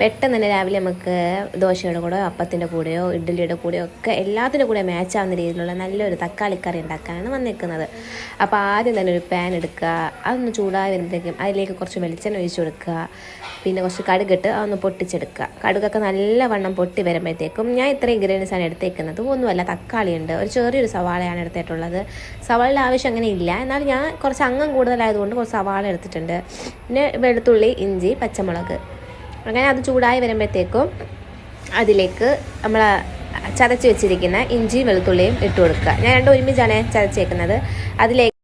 പെട്ടെന്ന് തന്നെ രാവിലെ നമുക്ക് ദോശയുടെ കൂടെയോ അപ്പത്തിൻ്റെ കൂടെയോ ഇഡ്ഡലിയുടെ കൂടെയോ ഒക്കെ എല്ലാത്തിൻ്റെ കൂടെ മാച്ച് ആവുന്ന രീതിയിലുള്ള നല്ലൊരു തക്കാളിക്കറി ഉണ്ടാക്കാനാണ് വന്നിരിക്കുന്നത്. അപ്പോൾ ആദ്യം തന്നെ ഒരു പാൻ എടുക്കുക, അതൊന്ന് ചൂടായി വരുമ്പോഴത്തേക്കും അതിലേക്ക് കുറച്ച് വെളിച്ചെണ്ണ ഒഴിച്ച് കൊടുക്കുക, പിന്നെ കുറച്ച് കടുകിട്ട് അതൊന്ന് പൊട്ടിച്ചെടുക്കുക. കടുകൊക്കെ നല്ലവണ്ണം പൊട്ടി വരുമ്പോഴത്തേക്കും ഞാൻ ഇത്രയും ഇൻഗ്രീഡിയൻസാണ് എടുത്തേക്കുന്നത്. ഒന്നുമല്ല, തക്കാളിയുണ്ട്, ഒരു ചെറിയൊരു സവാളയാണ് എടുത്തിട്ടുള്ളത്. സവാളയുടെ ആവശ്യം അങ്ങനെ ഇല്ല, എന്നാൽ ഞാൻ കുറച്ച് അംഗം കൂടുതലായതുകൊണ്ട് കുറച്ച് സവാള എടുത്തിട്ടുണ്ട്. പിന്നെ വെളുത്തുള്ളി, ഇഞ്ചി, പച്ചമുളക്. അങ്ങനെ അത് ചൂടായി വരുമ്പോഴത്തേക്കും അതിലേക്ക് നമ്മൾ ചതച്ച് വെച്ചിരിക്കുന്ന ഇഞ്ചി വെളുത്തുള്ളിയും ഇട്ട് കൊടുക്കുക. ഞാൻ രണ്ടും ഒരുമിച്ചാണ് ചതച്ചേക്കുന്നത്. അതിലേക്ക്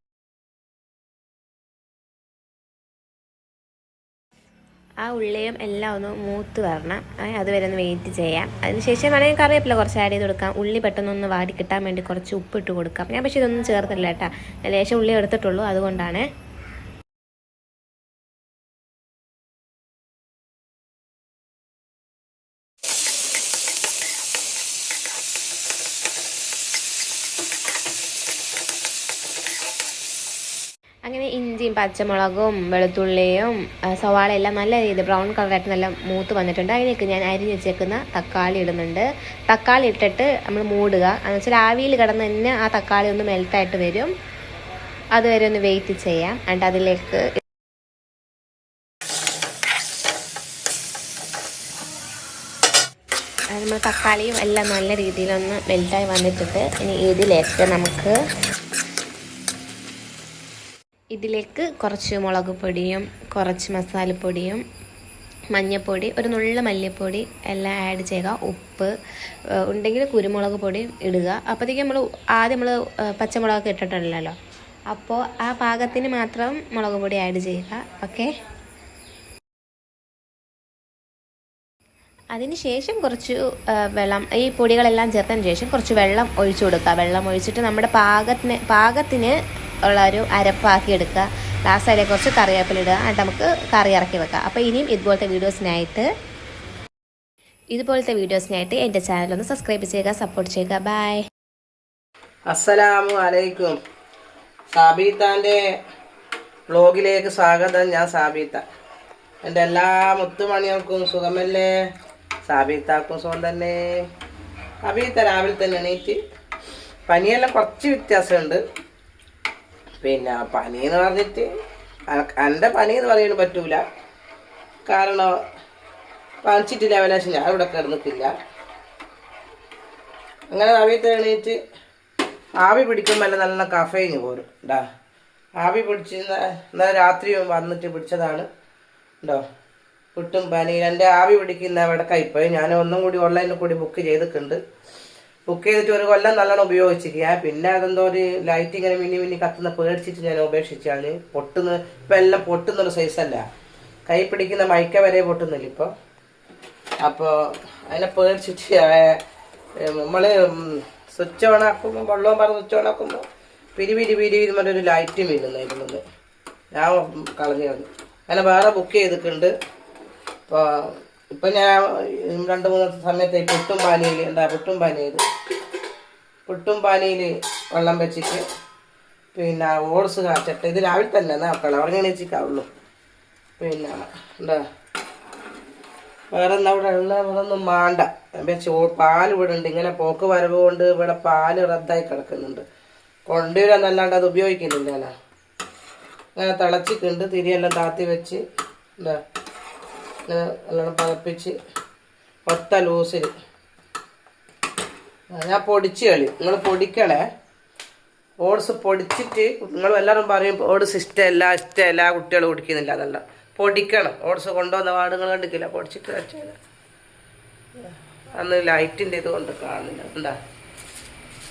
ആ ഉള്ളിയും എല്ലാം ഒന്ന് മൂത്ത് വരണം, അതുവരെ ഒന്ന് വെയിറ്റ് ചെയ്യാം. അതിനുശേഷം വേണമെങ്കിൽ കറിവേപ്പില കുറച്ച് ആഡ് ചെയ്ത് കൊടുക്കാം. ഉള്ളി പെട്ടെന്നൊന്ന് വാടി കിട്ടാൻ വേണ്ടി കുറച്ച് ഉപ്പിട്ട് കൊടുക്കാം. ഞാൻ പക്ഷേ ഇതൊന്നും ചേർത്തില്ല കേട്ടോ, ലേശം ഉള്ളി എടുത്തിട്ടുള്ളൂ, അതുകൊണ്ടാണ്. അങ്ങനെ ഇഞ്ചിയും പച്ചമുളകും വെളുത്തുള്ളിയും സവാള എല്ലാം നല്ല രീതിയിൽ ബ്രൗൺ കളറായിട്ട് നല്ല മൂത്ത് വന്നിട്ടുണ്ട്. അതിലേക്ക് ഞാൻ അരിഞ്ഞ് വെച്ചേക്കുന്ന തക്കാളി ഇടുന്നുണ്ട്. തക്കാളി ഇട്ടിട്ട് നമ്മൾ മൂടുക, എന്ന് വെച്ചാൽ ആവിയിൽ കിടന്ന് തന്നെ ആ തക്കാളി ഒന്ന് മെൽറ്റായിട്ട് വരും. അതുവരെ ഒന്ന് വെയിറ്റ് ചെയ്യാം. എന്നിട്ട് അതിലേക്ക് നമ്മൾ തക്കാളിയും എല്ലാം നല്ല രീതിയിലൊന്ന് മെൽറ്റായി വന്നിട്ടുണ്ട്. ഇനി ഇതിലേക്ക് കുറച്ച് മുളക് പൊടിയും കുറച്ച് മസാലപ്പൊടിയും മഞ്ഞൾപ്പൊടി, ഒരു നുള്ള മല്ലിപ്പൊടി എല്ലാം ആഡ് ചെയ്യുക. ഉപ്പ് ഉണ്ടെങ്കിൽ കുരുമുളക് പൊടി ഇടുക. അപ്പോഴത്തേക്കും ആദ്യം നമ്മൾ പച്ചമുളകൊക്കെ ഇട്ടിട്ടുണ്ടല്ലോ, അപ്പോൾ ആ പാകത്തിന് മാത്രം മുളക് പൊടി ആഡ് ചെയ്യുക. ഓക്കെ, അതിന് ശേഷം കുറച്ച് വെള്ളം, ഈ പൊടികളെല്ലാം ചേർത്തതിന് ശേഷം കുറച്ച് വെള്ളം ഒഴിച്ചു കൊടുക്കുക. വെള്ളം ഒഴിച്ചിട്ട് നമ്മുടെ പാകത്തിന് ഉള്ള ഒരു അരപ്പാക്കി എടുക്കുക. ലാസ്റ്റ് അതിലേക്ക് കുറച്ച് കറിവേപ്പില ഇടുക. എന്നിട്ട് നമുക്ക് കറി ഇറക്കി വെക്കാം. അപ്പോൾ ഇനിയും ഇതുപോലത്തെ വീഡിയോസിനായിട്ട് എൻ്റെ ചാനലൊന്ന് സബ്സ്ക്രൈബ് ചെയ്യുക, സപ്പോർട്ട് ചെയ്യുക. ബൈ. അസ്സലാമു അലൈക്കും. സാബീത്താൻ്റെ വ്ലോഗിലേക്ക് സ്വാഗതം. ഞാൻ സാബീത്ത. എൻ്റെ എല്ലാ മുത്തുമണികൾക്കും സുഖമല്ലേ? സാബീത്താക്കും സുഖം തന്നെ. സാബീത്ത രാവിലെ തന്നെ എണീറ്റ്, പനിയെല്ലാം കുറച്ച് വ്യത്യാസമുണ്ട്. പിന്നെ പനി എന്ന് പറഞ്ഞിട്ട് എൻ്റെ പനി എന്ന് പറയാൻ പറ്റൂല, കാരണം പനിച്ചിട്ടില്ല. അവനാശം ഞാൻ ഇവിടെ കിടന്നിട്ടില്ല. അങ്ങനെ രാവിലത്തെ എണീറ്റ് ആവി പിടിക്കുമ്പോൾ നല്ല കഫയിന് പോരും ഉണ്ടാ. ആവി പിടിച്ച് ഇന്നലെ രാത്രി വന്നിട്ട് പിടിച്ചതാണ് ഉണ്ടോ. പുട്ടും പനി എൻ്റെ ആവി പിടിക്കുന്ന ഇവിടെ കയ്പോയി. ഞാൻ ഒന്നും കൂടി ഓൺലൈനിൽ കൂടി ബുക്ക് ചെയ്തിട്ടുണ്ട്. ബുക്ക് ചെയ്തിട്ട് ഒരു കൊല്ലം നല്ലോണം ഉപയോഗിച്ചിരിക്കുക. പിന്നെ അതെന്തോ ഒരു ലൈറ്റ് ഇങ്ങനെ മിന്നി കത്തുന്ന പേടിച്ചിട്ട് ഞാൻ ഉപേക്ഷിച്ചാണ്. ഇപ്പം എല്ലാം പൊട്ടുന്നൊരു സൈസല്ല, കൈ പിടിക്കുന്ന മൈക്ക വരെ പൊട്ടുന്നില്ല ഇപ്പോൾ. അപ്പോൾ അതിനെ പേടിച്ചിട്ട് നമ്മൾ സ്വിച്ച് ഓൺ ആക്കുമ്പോൾ, വെള്ളവും പറഞ്ഞ് സ്വിച്ച് ഓൺ ആക്കുമ്പോൾ പിരി ഒരു ലൈറ്റ് വീഴുന്നു അതിൽ നിന്ന്. ഞാൻ കളഞ്ഞു. അങ്ങനെ വേറെ ബുക്ക് ചെയ്തിട്ടുണ്ട്. അപ്പോൾ ഇപ്പം ഞാൻ 2-3 സമയത്ത് പുട്ടും പാനിയിൽ വെള്ളം വെച്ചിട്ട് പിന്നെ ഓട്സ് കാച്ചിട്ട്, ഇത് രാവിലെ തന്നെ നോക്കണം, അവിടെ എണീച്ചിട്ടാവുള്ളൂ. പിന്നെ എന്താ വേറെ എന്താ ഇവിടെ ഉള്ള വേറൊന്നും വേണ്ട. വെച്ച് പാൽ ഇവിടെ ഉണ്ട്. ഇങ്ങനെ പോക്ക് വരവ് കൊണ്ട് ഇവിടെ പാല് റദ്ദായി കിടക്കുന്നുണ്ട്. കൊണ്ടുവരാന്നല്ലാണ്ട് അത് ഉപയോഗിക്കുന്നില്ല. അങ്ങനെ തിളച്ചിട്ടുണ്ട്. തിരിയെല്ലാം താത്തി വെച്ച് എന്താ ഇങ്ങനെ നല്ലോണം പതപ്പിച്ച് ഒത്ത ലൂസിൽ ഞാൻ പൊടിച്ച് നിങ്ങൾ പൊടിക്കണേ. ഓട്സ് പൊടിച്ചിട്ട് നിങ്ങൾ എല്ലാവരും പറയും ഓട്സ് ഇഷ്ടമല്ല കുട്ടികൾ കുടിക്കുന്നില്ല. അതല്ല, പൊടിക്കണം. ഓട്സ് കൊണ്ടുവന്ന പാടുകൾ കണ്ടിക്കില്ല, പൊടിച്ചിട്ട് വെച്ചാൽ അന്ന് ലൈറ്റിൻ്റെ ഇത് കൊണ്ട് കാണുന്നില്ല. എന്താ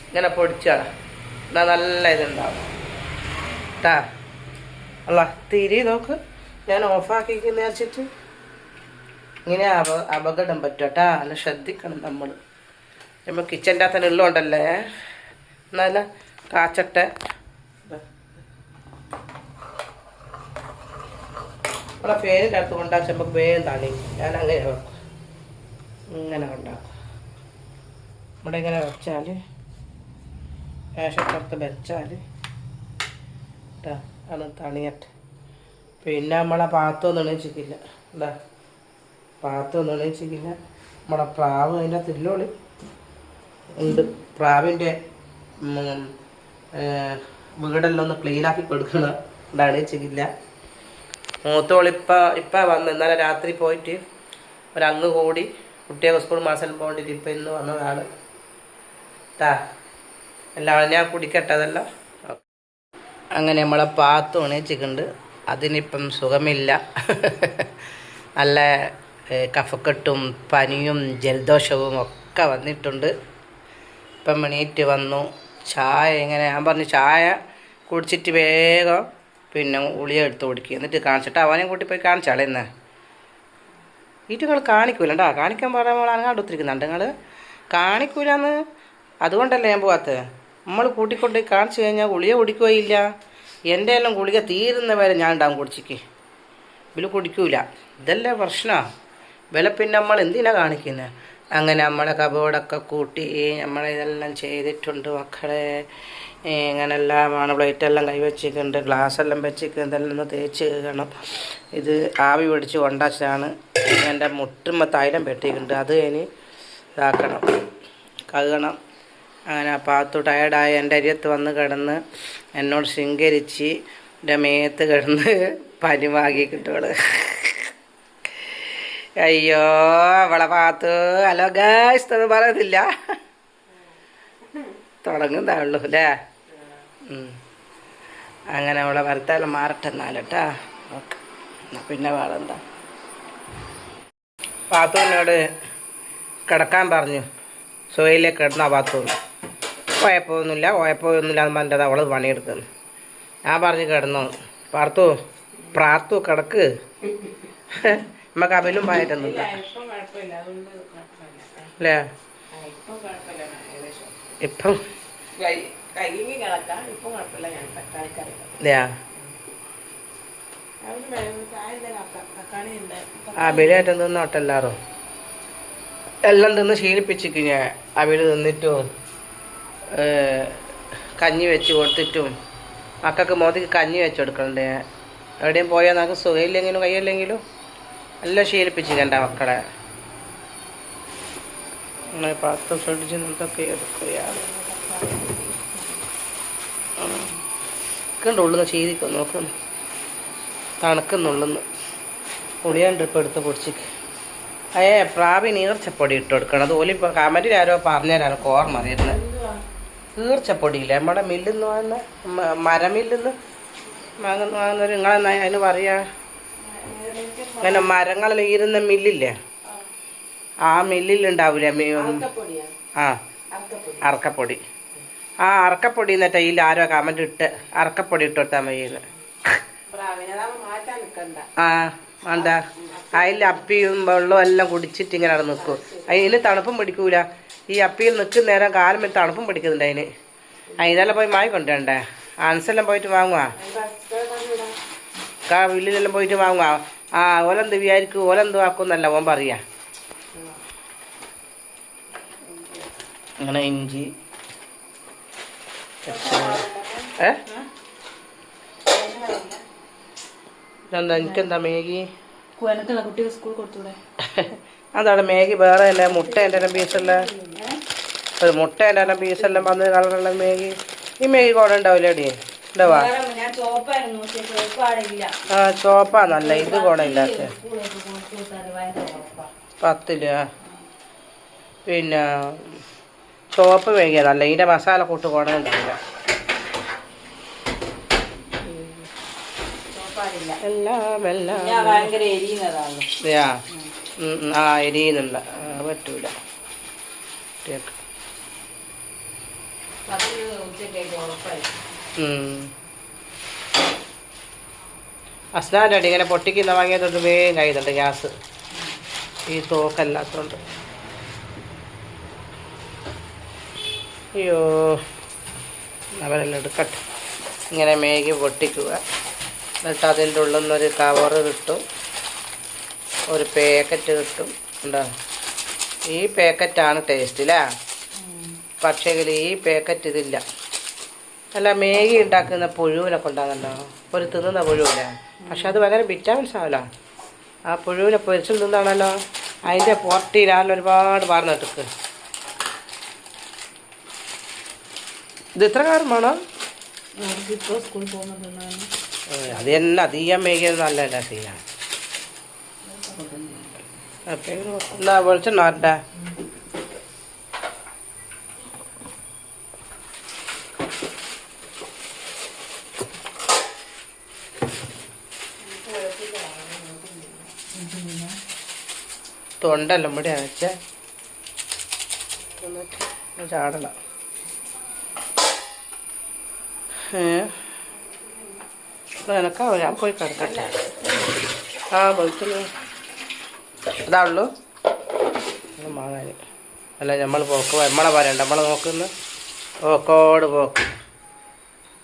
ഇങ്ങനെ പൊടിച്ചാണ് എന്നാ നല്ല ഇതുണ്ടാവും കേട്ടാ. അല്ല തിരി നോക്ക്, ഞാൻ ഓഫാക്കിക്കുന്ന വെച്ചിട്ട് ഇങ്ങനെ അപകടം പറ്റും കേട്ടാ. നല്ല ശ്രദ്ധിക്കണം നമ്മൾ കിച്ചൻ്റെ അകത്ത് തന്നെ ഉള്ളതുകൊണ്ടല്ലേ. എന്നാലും കാച്ചട്ടെ. നമ്മളെ ഫേനിൻ്റെ അടുത്ത് കൊണ്ടാച്ചാൽ നമുക്ക് വേഗം തണി. ഞാൻ അങ്ങനെ വെക്കും, ഇങ്ങനെ ഉണ്ടാക്കും. ഇവിടെ ഇങ്ങനെ വെച്ചാൽ മേശപ്പുറത്ത് വെച്ചാൽ കേട്ടാ അത് തണിയട്ടെ. പിന്നെ നമ്മളെ പാത്തൊന്നും എണീച്ചിട്ടില്ല. എന്താ പാത്തൊന്നും എണീച്ചിട്ടില്ല. നമ്മുടെ പ്രാവ് അതിൻ്റെ തില്ലോളി ഉണ്ട്. പ്രാവിൻ്റെ വീടെല്ലാം ഒന്ന് ക്ലീനാക്കി കൊടുക്കണം. എണീച്ചിട്ടില്ല. മൂത്തോളിപ്പം വന്ന് ഇന്നലെ രാത്രി പോയിട്ട് ഒരങ്ങ് കൂടി കുട്ടിയെ സ്കൂൾ മാസം പോകേണ്ടിട്ട് ഇപ്പം ഇന്ന് വന്നതാണ് ട്ടാ. എല്ലാം ഞാൻ കുടിക്കട്ടെ അതെല്ലാം. അങ്ങനെ നമ്മളെ പാത്തു എണീച്ചിട്ടുണ്ട്. അതിനിപ്പം സുഖമില്ല. നല്ല കഫക്കെട്ടും പനിയും ജലദോഷവും ഒക്കെ വന്നിട്ടുണ്ട്. ഇപ്പം എണീറ്റ് വന്നു. ചായ ഇങ്ങനെ ഞാൻ പറഞ്ഞു ചായ കുടിച്ചിട്ട് വേഗം പിന്നെ ഉളിയ എടുത്ത് കുടിക്കുക. എന്നിട്ട് കാണിച്ചിട്ട് അവനെ കൂട്ടി പോയി കാണിച്ചാളെ ഇന്ന്. വീട്ടുകൾ കാണിക്കൂല കേട്ടോ. കാണിക്കാൻ പറയുമ്പോൾ അങ്ങാണ്ട് ഒത്തിരിക്കുന്നുണ്ട്. നിങ്ങൾ കാണിക്കൂലെന്ന് അതുകൊണ്ടല്ലേ ഞാൻ പോകാത്തത്. നമ്മൾ കൂട്ടിക്കൊണ്ട് കാണിച്ചു കഴിഞ്ഞാൽ ഗുളിക കുടിക്കുകയില്ല. എൻ്റെ എല്ലാം ഗുളിക തീരുന്നവരെ ഞാൻ ഉണ്ടാവും കുടിച്ചിക്ക്. ഇവര് കുടിക്കൂല. ഇതല്ലേ പ്രശ്നമാണ്. വില പിന്നെ നമ്മൾ എന്തിനാ കാണിക്കുന്നത്? അങ്ങനെ നമ്മളെ കബോർഡൊക്കെ കൂട്ടി നമ്മളിതെല്ലാം ചെയ്തിട്ടുണ്ട് മക്കളെ. ഇങ്ങനെല്ലാമാണ്. പ്ലേറ്റെല്ലാം കൈവച്ചിട്ടുണ്ട്, ഗ്ലാസ്സെല്ലാം വെച്ചിട്ടുണ്ട്. ഇതെല്ലാം ഒന്ന് തേച്ച് കഴുകണം. ഇത് ആവി പിടിച്ച് കൊണ്ടാച്ചാണ്. എൻ്റെ മുട്ടുമ്പോൾ തൈലം പെട്ടിട്ടുണ്ട്. അത് ഇനി ഇതാക്കണം, കഴുകണം. അങ്ങനെ പാത്തു ടയർഡായി എൻ്റെ അരിയത്ത് വന്ന് കിടന്ന് എന്നോട് ശൃംഗരിച്ച് എൻ്റെ മേത്ത് കിടന്ന് പനി വാങ്ങി കിട്ടുകള്. അയ്യോ അവളെ പാത്തു ഹലോ ഗായ്സ് എന്ന് പറയുന്നില്ല. തുടങ്ങുന്നതാണല്ലോ അല്ലേ. അങ്ങനെ അവളെ ഭർത്താവ് മാറട്ടെ എന്നാലട്ടാ. ഓക്കെ, പിന്നെ വേറെന്താ. പാത്തുവിനോട് കിടക്കാൻ പറഞ്ഞു. സോയിലേക്ക് കിടന്നാ പാത്തുന്ന്. കുഴപ്പമൊന്നുമില്ല എന്ന് പറഞ്ഞത് അവൾ പണിയെടുക്കുന്നു. ഞാൻ പറഞ്ഞു കിടന്നു. പ്രാർത്തു കിടക്ക്. നമുക്ക് അവിലും പായിട്ടൊന്നുമില്ല അല്ലേ. ഇപ്പം അബിലായിട്ട് തിന്നോട്ടെ എല്ലാവരും. എല്ലാം തിന്ന് ശീലിപ്പിച്ചിക്ക് ഞാൻ. അബിൽ തിന്നിട്ടും കഞ്ഞി വെച്ച് കൊടുത്തിട്ടും മക്കൾക്ക് മോതിക്ക് കഞ്ഞി വെച്ച് കൊടുക്കണ്ടേ. എവിടെയും പോയാൽ നമുക്ക് സുഖമില്ലെങ്കിലും കയ്യില്ലെങ്കിലും എല്ലാം ശീലിപ്പിച്ചിക്കണ്ട മക്കളെ. അങ്ങനെ 10 ഫ്രിഡ്ജിൽ നിന്നൊക്കെ എടുക്കുകയാണ്. ഉള്ളുന്ന് ചെയ്തിക്കും നോക്കുന്നു. തണുക്കുന്നുള്ളുന്ന് പുളിയുണ്ട് ഇപ്പം എടുത്ത് പൊടിച്ചിക്ക്. പ്രാവിന് ഈർച്ചപ്പൊടി ഇട്ട് കൊടുക്കണം. അത് ഓലിപ്പോൾ കമൻറ്റിൽ ആരോ പറഞ്ഞുതരാണ് ഓർമ്മ അറിയുന്നത്. ഈർച്ചപ്പൊടിയില്ല നമ്മുടെ മില്ലിന്ന് വാങ്ങുന്ന മരമില്ലിന്ന് വാങ്ങുന്നവർ നിങ്ങളെന്നാ അതിന് പറയാ. അങ്ങനെ മരങ്ങളിൽ ഈരുന്ന മില്ലില്ലേ, ആ മില്ലിലുണ്ടാവില്ലേ അറക്കപ്പൊടി. ആ അറക്കപ്പൊടി എന്നിട്ട് ഇതിൽ ആരോ കമൻറ്റ് ഇട്ട് അറക്കപ്പൊടി ഇട്ട് കൊടുത്താൽ മതിയെന്ന്. വേണ്ട, അതിൽ അപ്പിയും വെള്ളവും എല്ലാം കുടിച്ചിട്ട് ഇങ്ങനെ അവിടെ നിൽക്കും. അതിന് തണുപ്പും പിടിക്കൂല. ഈ അപ്പിയിൽ നിൽക്കുന്ന നേരം കാലം വരെ തണുപ്പും പിടിക്കുന്നുണ്ട് അതിന്. ഇതെല്ലാം പോയി വാങ്ങിക്കൊണ്ടേ. ആൻസെല്ലാം പോയിട്ട് വാങ്ങുക. വില്ലിലെല്ലാം പോയിട്ട് വാങ്ങുക. ഓലെന്ത് വിചാരിക്കും, ഓലെന്ത് ആക്കുമെന്നല്ല ഓൻ പറയാ. അങ്ങനെ ഇഞ്ചി എന്താ എനിക്കെന്താ മാഗി അതാണ് മാഗി. വേറെ അല്ലേ മുട്ടേൻ്റെ എല്ലാം പീസല്ല, ഒരു മുട്ടേൻ്റെ എല്ലാം പീസെല്ലാം വന്ന് കളറുള്ള മാഗി. ഈ മാഗി കൂടെ ഉണ്ടാവില്ലേ അടി ഉണ്ടാവാ? ചോപ്പാന്നല്ല, ഇത് കൂടെ ഇല്ലാത്ത 10 രൂപ. പിന്നെ ചോപ്പ് മേഗിയതല്ല, ഇതിൻ്റെ മസാല കൂട്ട് കൂടെ ഉണ്ടാവില്ല. എരിയുന്നുണ്ട്, പറ്റൂല. അസ്നാൻ്റെ അടി ഇങ്ങനെ പൊട്ടിക്കുന്ന വാങ്ങിയതുകൊണ്ട് വേഗം കഴിയുന്നുണ്ട് ഗ്യാസ്. ഈ തോക്കല്ലാത്തതുകൊണ്ട്. അയ്യോ, അവരെല്ലാം എടുക്കട്ടെ. ഇങ്ങനെ മേഗി പൊട്ടിക്കുക. എന്നിട്ട് അതിൻ്റെ ഉള്ളിൽ നിന്നൊരു കവറ് കിട്ടും, ഒരു പാക്കറ്റ് കിട്ടും. ഉണ്ടോ? ഈ പാക്കറ്റാണ് ടേസ്റ്റ് അല്ലേ. പക്ഷേ ഈ പാക്കറ്റ് ഇതില്ല. അല്ല, മേഗി ഉണ്ടാക്കുന്ന പുഴുവിനൊക്കെ ഉണ്ടാകുന്നുണ്ടോ, ഒരു തിന്നുന്ന പുഴുവില്ല. പക്ഷെ അത് ഭയങ്കര വിറ്റാമിൻസ് ആവില്ല. ആ പുഴുവിനെ പൊരിച്ചും തിന്നാണല്ലോ. അതിൻ്റെ പുറത്തിരാൻ ഒരുപാട് പറഞ്ഞിട്ട് ഇത് ഇത്ര കാരം വേണോ? സ്കൂളിൽ പോകുന്നുണ്ടെന്നാണ്. അത് തന്നെ അധികം മേകിയത് നല്ല സീനാണ്. എന്നാ വെളിച്ചെണ്ണ വരട്ടെ. തൊണ്ടെല്ലാം ഇവിടെ വെച്ചേ ചാടണം. എനക്കാവോ? ഞാൻ പോയി കിടക്കട്ടെ. ആ വെളുത്തുള്ളൂ അതാ ഉള്ളൂ മാങ്ങാൻ. അല്ല നമ്മൾ പോക്ക് നമ്മളെ പറയണ്ട, നമ്മളെ നോക്കുന്ന പോക്കോട് പോക്ക്.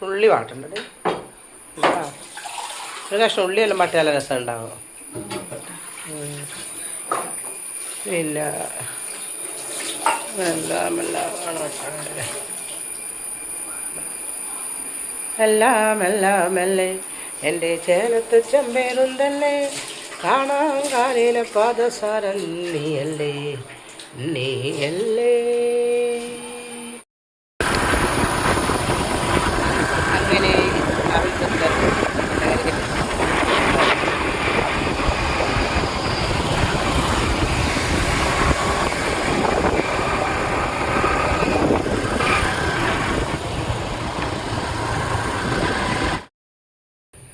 ഉള്ളി വാട്ടണ്ടേ? ഒരു കഷ്ണം ഉള്ളിയെല്ലാം വാട്ടി നല്ല രസം ഉണ്ടാവും. പിന്നെ എല്ലാം എല്ലാം എൻ്റെ ചേലത്ത് ചെമ്പേറുന്തല്ലേ കാണാൻ കാലിലെ പാദസാരൻ നീയല്ലേ നീയല്ലേ. അങ്ങനെ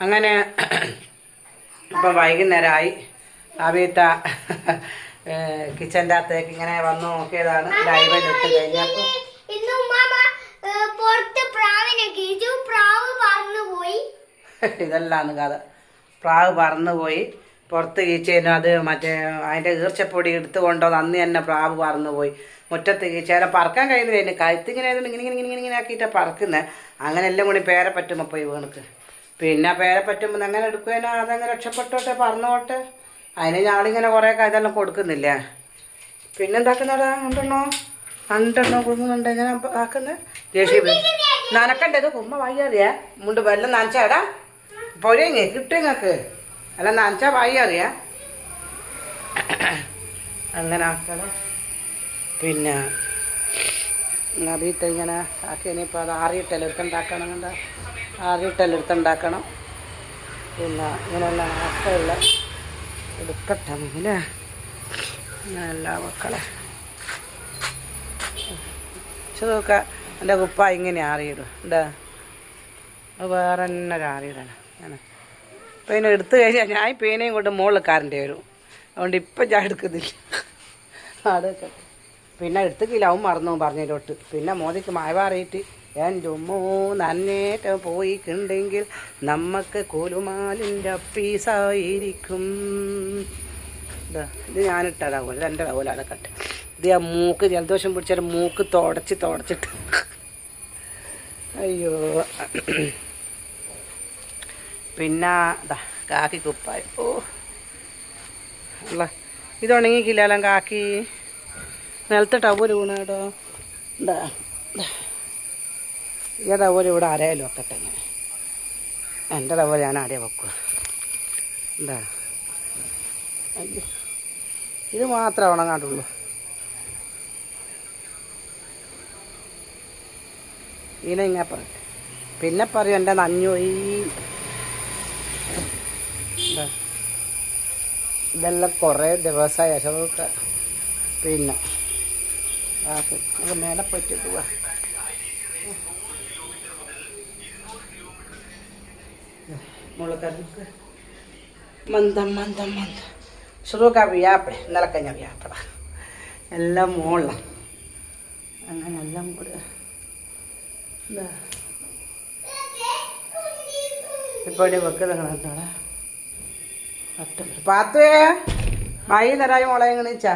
അങ്ങനെ ഇപ്പം വൈകുന്നേരമായി. അവിയത്ത കിച്ചൻ്റെ അകത്തേക്ക് ഇങ്ങനെ വന്ന് നോക്കിയതാണ്. ലൈവിൽ ഇട്ട് കഴിഞ്ഞപ്പോൾ ഇതെല്ലാം കഥ. പ്രാവ് പറന്നുപോയി. പുറത്ത് കീച്ചേനും അത് മറ്റേ അതിൻ്റെ ഈർച്ചപ്പൊടി എടുത്ത് കൊണ്ടുവന്ന് അന്ന് തന്നെ പ്രാവ് പറന്നുപോയി. മുറ്റത്ത് കീച്ചേനെ പറക്കാൻ കഴിയുന്നില്ല. അതിന് കഴുത്തിങ്ങനെ ആയതുകൊണ്ട് ഇങ്ങനെ ആക്കിയിട്ടാണ് പറക്കുന്നത്. അങ്ങനെ എല്ലാം കൂടി പേരെ പറ്റുമ്പോൾ പോയി വീണക്ക്. പിന്നെ പേരെ പറ്റുമ്പോൾ എങ്ങനെ എടുക്കുവാനോ അതങ്ങനെ രക്ഷപ്പെട്ടോട്ടെ പറന്നോട്ടെ. അതിന് ഞാളിങ്ങനെ കുറേ ഇതെല്ലാം കൊടുക്കുന്നില്ല. പിന്നെന്താക്കുന്നടാ? രണ്ടെണ്ണോ കുടുങ്ങുന്നുണ്ട് ഇങ്ങനെ ആക്കുന്നത്. ദേഷ്യം നനക്കണ്ടത് കുമ്മ വയ്യാറിയാ മുണ്ട് വെള്ളം നനച്ചാടാ പൊരങ്ങ കിട്ടുങ്ങൾക്ക് അല്ല നനച്ചാൽ വയ്യാറിയാ അങ്ങനെ ആക്കണം. പിന്നെ അഭിത്ത് ഇങ്ങനെ ആക്കി ഇനിയിപ്പോൾ അത് ആറിയിട്ടെല്ലാം എന്താ ആറിയിട്ടെല്ലാം പിന്നെ ഇങ്ങനെയുള്ള ആക്കയുള്ള എടുക്കട്ടെ ഇങ്ങനെ എല്ലാ മക്കളെ നോക്ക. എൻ്റെ കുപ്പ ഇങ്ങനെ ആറിയിടും എന്താ വേറെ തന്നെ ഒരു ആറിയിടണം. ഞാൻ പിന്നെ എടുത്തു കഴിഞ്ഞാൽ ഞാൻ പേനയും കൊണ്ട് മുകളിൽ കാരൻ്റെ വരും. അതുകൊണ്ട് ഇപ്പം ഞാൻ എടുക്കുന്നില്ല. അതൊക്കെ പിന്നെ എടുത്തില്ല. അവൻ മറന്നു പറഞ്ഞതിലോട്ട്. പിന്നെ മോദിക്ക് മഴവാറിയിട്ട് എൻ്റെ ഉമ്മോ നന്നേറ്റം പോയിക്കുണ്ടെങ്കിൽ നമുക്ക് കോലുമാലിൻ്റെ പീസായിരിക്കും. ഇത് ഞാനിട്ടതാകും. ഇത് എൻ്റെ അതുപോലെ അതൊക്കെ ഇട്ട് ഇത് ആ മൂക്ക് ജലദോഷം പിടിച്ചാൽ മൂക്ക് തുടച്ചിട്ട് അയ്യോ. പിന്നെ കാക്കി കുപ്പായി. ഓ അല്ല ഇത് ഉണങ്ങിക്കില്ലല്ലോ കാക്കി. നിലത്ത് ടവല് വീണ കേട്ടോ. എന്താ ഈ ടവല് ഇവിടെ ആരെയാലും വെക്കട്ടെ. ഇങ്ങനെ എൻ്റെ ടവല് ഞാൻ ആരെയാ വെക്കുക. എന്താ ഇത് മാത്രമേ ഉണങ്ങാണ്ടുള്ളൂ. ഇതിനെ ഇങ്ങനെ പറയും. പിന്നെ പറയും എൻ്റെ നഞ്ഞോയി. ഇതെല്ലാം കുറേ ദിവസമായി അശോക. പിന്നെ നമുക്ക് മേലെ പറ്റിട്ട് പോവാ. മുളകറിക്ക് മന്ദം ഷുറൂക്ക വ്യാപ്പടെ നിലക്കഞ്ഞ വ്യാപ്പട എല്ലാം മുകളില. അങ്ങനെ എല്ലാം കൂടെ ഇപ്പോൾ വെക്കുന്നതാണ്. പാത്തുവേ വൈകുന്നേരമായി മുള എങ്ങനെച്ചാ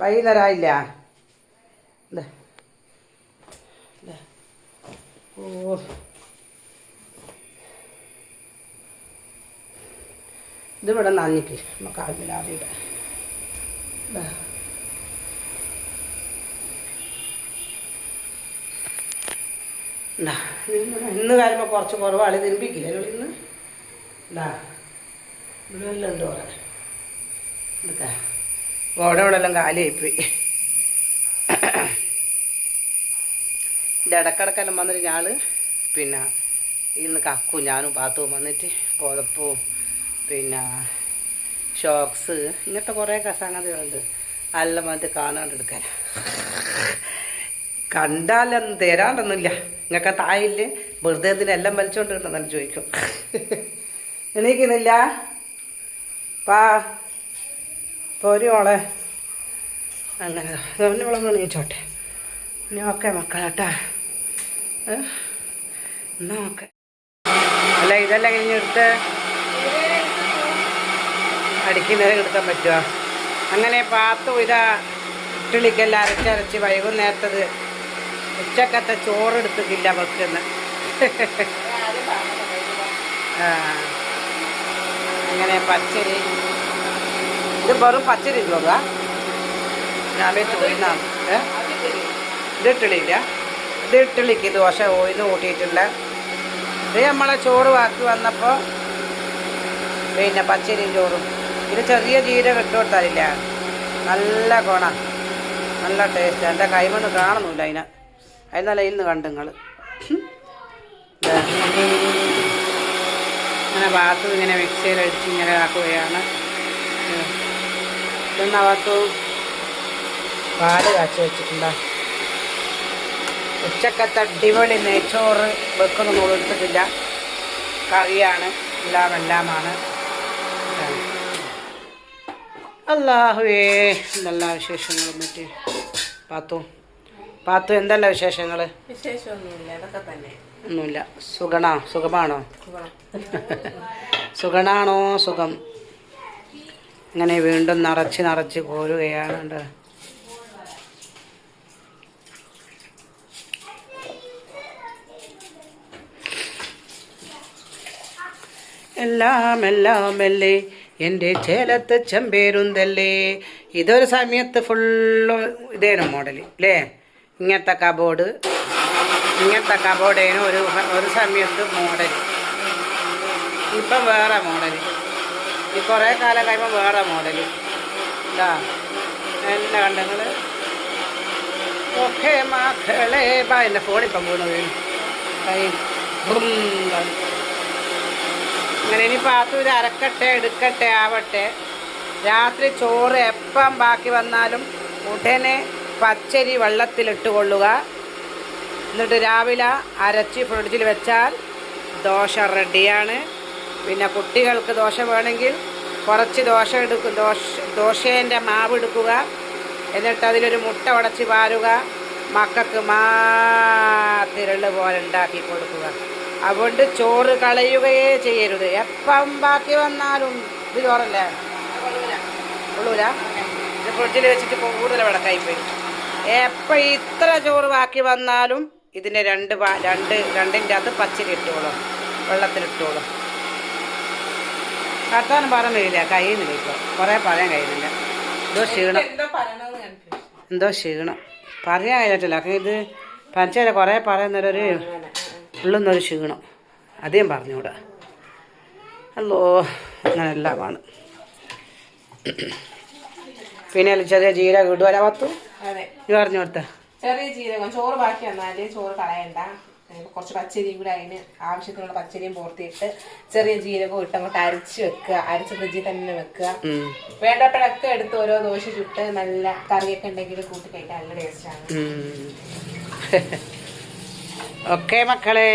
വൈകുന്നേരമായില്ല. ഓ ഇതിവിടെ നന്നിക്ക് നമുക്ക് ആദ്യം ഇന്ന് കാര്യമ്പോൾ കുറച്ച് കുറവാളി തിരുമ്പിക്കില്ല ഇന്ന്. ഇവിടെയെല്ലാം ഉണ്ട് ഇവിടെ എടുക്കാം ഇവിടെ എല്ലാം കാലിയായിപ്പോയി. ഇത് ഇടക്കിടക്കെല്ലാം വന്നിട്ട് ഞാൾ പിന്നെ ഇന്ന് കക്കും ഞാനും പാത്തവും വന്നിട്ട് പുതപ്പും പിന്നെ ഷോക്സ് ഇങ്ങനത്തെ കുറേ സംഗതികളുണ്ട്. എല്ലാം വന്നിട്ട് കാണാണ്ടെടുക്കാൻ കണ്ടാലൊന്നും തരാണ്ടൊന്നുമില്ല. നിങ്ങൾക്ക് തായില്ലേ വെറുതെ ഇതിനെല്ലാം വലിച്ചോണ്ടിരുന്നെന്ന് ചോദിക്കും. എണീക്കുന്നില്ല പാ പോരോളെ അങ്ങനെ അവനോളം എണീച്ചോട്ടെ. ഇനി ഓക്കെ മക്കളാട്ടാ എന്നാ ഓക്കെ. അല്ല ഇതെല്ലാം കഴിഞ്ഞെടുത്ത് അടിക്കുന്നവരെ എടുക്കാൻ പറ്റുമോ? അങ്ങനെ പാത്തും ഇതാ ഇട്ടിളിക്കെല്ലാം അരച്ചരച്ച് വൈകുന്നേരത്തത് ഉച്ചക്കത്തെ ചോറെടുത്തിട്ടില്ല വെക്കുന്ന. അങ്ങനെ പച്ചരി ഇത് വെറും പച്ചരി ചോറുക ഞാൻ ചോദിനാണ്. ഇത് ഇട്ടിളിയില്ല, ഇത് ഇട്ടിളിക്ക് ദോശ ഓയിന്ന് കൂട്ടിയിട്ടില്ല. ഇത് നമ്മളെ ചോറ് ബാക്കി വന്നപ്പോൾ പിന്നെ പച്ചരിയും ചോറും ഇത് ചെറിയ ജീരകം ഇട്ട് കൊടുത്താലില്ല നല്ല ഗുണ നല്ല ടേസ്റ്റ്. എൻ്റെ കൈമൊന്നും കാണുന്നില്ല അതിനല്ല ഇന്ന് കണ്ടു നിങ്ങൾ. അങ്ങനെ ഭാഗത്തും ഇങ്ങനെ മിക്സിയിലടിച്ച് ഇങ്ങനെ ആക്കുകയാണ്. ഇതൊന്നകത്തും പാല് കാച്ചി വെച്ചിട്ടുണ്ടോ? ഉച്ചക്കത്തെ അടിപൊളി നെയ്ച്ചോറ് വെക്കുന്നൊന്നും എടുത്തിട്ടില്ല. കറിയാണ് എല്ലാമാണ്. അല്ലാഹുവേ എന്തെല്ലാം വിശേഷങ്ങളും മറ്റേ പാത്തു എന്തെല്ലാം വിശേഷങ്ങൾ? വിശേഷമൊന്നുമില്ല, അതൊക്കെ തന്നെ. ഒന്നുമില്ല. സുഖമാണോ? സുഖമാണോ? സുഖം. അങ്ങനെ വീണ്ടും നിറച്ച് കോരുകയാണ്. എല്ലാം എൻ്റെ ചേലത്ത് ചെമ്പേരുന്തല്ലേ. ഇതൊരു സമയത്ത് ഫുള്ള് ഇതേനും മോഡൽ അല്ലേ? ഇങ്ങനത്തെ കബോർഡേനും ഒരു സമയത്ത് മോഡൽ. ഇപ്പം വേറെ മോഡൽ. ഈ കുറേ കാലം കഴിയുമ്പോൾ വേറെ മോഡൽ ഇതാ എല്ലാം കണ്ടങ്ങൾ. ഓക്കെ മക്കളെ എൻ്റെ ഫോണിപ്പം വീണ് കൈ അങ്ങനെ ഇനി പാത്തു ഇത് അരക്കട്ടെ എടുക്കട്ടെ ആവട്ടെ. രാത്രി ചോറ് എപ്പം ബാക്കി വന്നാലും ഉടനെ പച്ചരി വെള്ളത്തിലിട്ട് കൊള്ളുക. എന്നിട്ട് രാവിലെ അരച്ച് ഫ്രിഡ്ജിൽ വെച്ചാൽ ദോശ റെഡിയാണ്. പിന്നെ കുട്ടികൾക്ക് ദോശ വേണമെങ്കിൽ കുറച്ച് ദോശേൻ്റെ മാവ് എടുക്കുക. എന്നിട്ട് അതിലൊരു മുട്ട ഉടച്ച് പാരുക. മക്കൾക്ക് തിരള് പോലെ ഉണ്ടാക്കി കൊടുക്കുക. അതുകൊണ്ട് ചോറ് കളയുകയേ ചെയ്യരുത്. എപ്പം ബാക്കി വന്നാലും ഇത് ചോറല്ലേ ഉള്ളൂല. ഇത് ഫ്രിഡ്ജിൽ വെച്ചിട്ട് കൂടുതൽ വിളക്കായിപ്പോയി. എപ്പം ഇത്ര ചോറ് ബാക്കി വന്നാലും ഇതിൻ്റെ രണ്ടിൻ്റെ അകത്ത് പച്ചരി ഇട്ടോളൂ, വെള്ളത്തിലിട്ടോളൂ. കത്താനും പറയുന്നില്ല, കഴിയുന്നില്ല. ഇപ്പോൾ കുറേ പറയാൻ കഴിയുന്നില്ല. എന്തോ ക്ഷീണം പറയാൻ കഴിഞ്ഞിട്ടില്ല. ഇത് പഞ്ചായത്ത് കുറേ പറയുന്നൊരു ഉള്ളുന്നൊരു ക്ഷീണം അധികം പറഞ്ഞുകൂടാ. അല്ലോ അങ്ങനെ എല്ലാമാണ്. പിന്നെ ചെറിയ ജീരകം ഇടുവല്ല പത്തു ഇത് പറഞ്ഞു കൊടുത്ത ചെറിയ ജീരകം. ചോറ് ബാക്കി വന്നാല് ചോറ് കളയണ്ട. കുറച്ച് പച്ചരിയും കൂടെ അതിന് ആവശ്യത്തിനുള്ള പച്ചരിയും പോർത്തിയിട്ട് ചെറിയ ജീരകവും ഇട്ട് അങ്ങോട്ട് അരച്ച് വെക്കുക. അരച്ച് ഫ്രിഡ്ജിൽ തന്നെ വെക്കുക. വേണ്ടപ്പോഴൊക്കെ എടുത്ത് ഓരോ ദോശ ചുട്ട് നല്ല കറിയൊക്കെ ഉണ്ടെങ്കിൽ കൂട്ടി കഴിക്കാൻ നല്ല ടേസ്റ്റാണ്. ഓക്കെ മക്കളെ.